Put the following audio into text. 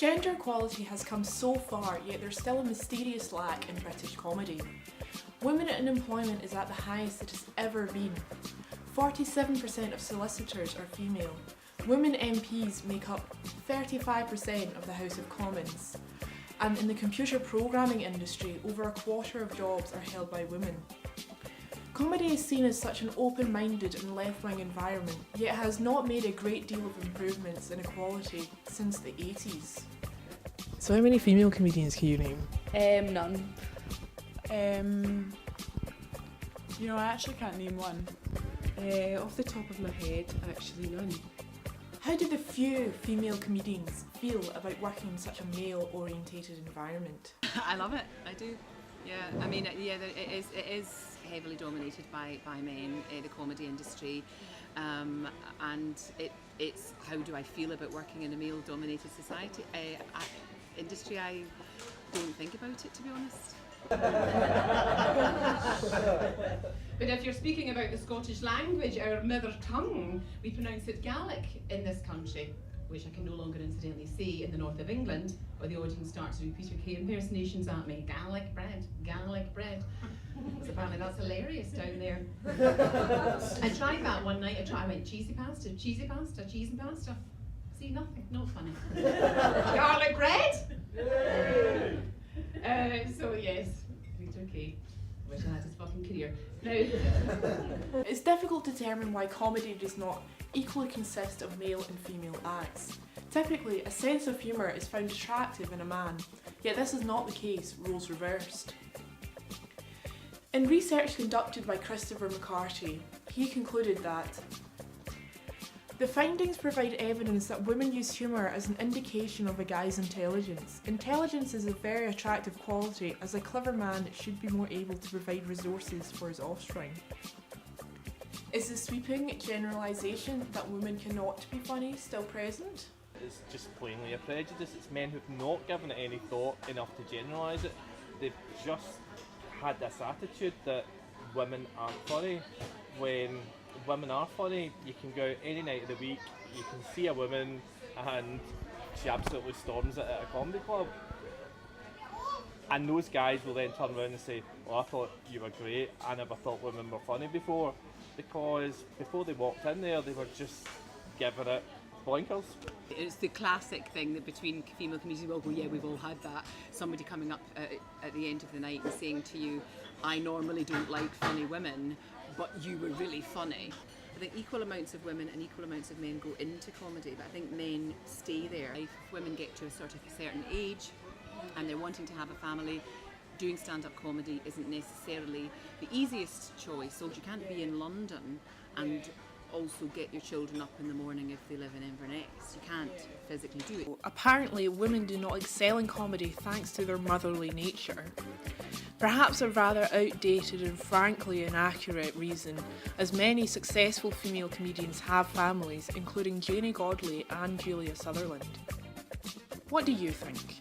Gender equality has come so far, yet there's still a mysterious lack in British comedy. Women in employment is at the highest it has ever been. 47% of solicitors are female. Women MPs make up 35% of the House of Commons. And in the computer programming industry, over a quarter of jobs are held by women. Comedy is seen as such an open-minded and left-wing environment, yet has not made a great deal of improvements in equality since the 80s. So how many female comedians can you name? None. I actually can't name one. Off the top of my head, actually none. How do the few female comedians feel about working in such a male-orientated environment? I love it, I do. Yeah, I mean, it is heavily dominated by men, the comedy industry, and it's how do I feel about working in a male-dominated society industry? I don't think about it, to be honest. But if you're speaking about the Scottish language, our mother tongue, we pronounce it Gaelic in this country, which I can no longer incidentally say in the north of England, where the audience starts to do Peter Kay impersonations at me. Gaelic bread, because apparently that's hilarious down there. I tried that one night. I went cheese and pasta. See, nothing, not funny. Garlic bread? So yes, Peter Kay. Wish I had his fucking career. Now, it's difficult to determine why comedy does not equally consist of male and female acts. Typically, a sense of humour is found attractive in a man, yet this is not the case, roles reversed. In research conducted by Christopher McCarthy, he concluded that the findings provide evidence that women use humour as an indication of a guy's intelligence. Intelligence is a very attractive quality, as a clever man should be more able to provide resources for his offspring. Is the sweeping generalisation that women cannot be funny still present? It's just plainly a prejudice. It's men who've not given it any thought enough to generalise it. They've just had this attitude that women aren't funny. When women are funny, you can go out any night of the week, you can see a woman and she absolutely storms it at a comedy club. And those guys will then turn around and say, "Oh, I thought you were great, I never thought women were funny before." Because before they walked in there, they were just giving it blinkers. It's the classic thing that between female comedians, we all go, yeah, we've all had that. Somebody coming up at the end of the night and saying to you, "I normally don't like funny women, but you were really funny." I think equal amounts of women and equal amounts of men go into comedy, but I think men stay there. If women get to a certain age and they're wanting to have a family, doing stand-up comedy isn't necessarily the easiest choice. So you can't be in London and also get your children up in the morning if they live in Inverness. You can't physically do it. Apparently, women do not excel in comedy thanks to their motherly nature. Perhaps a rather outdated and frankly inaccurate reason, as many successful female comedians have families, including Janie Godley and Julia Sutherland. What do you think?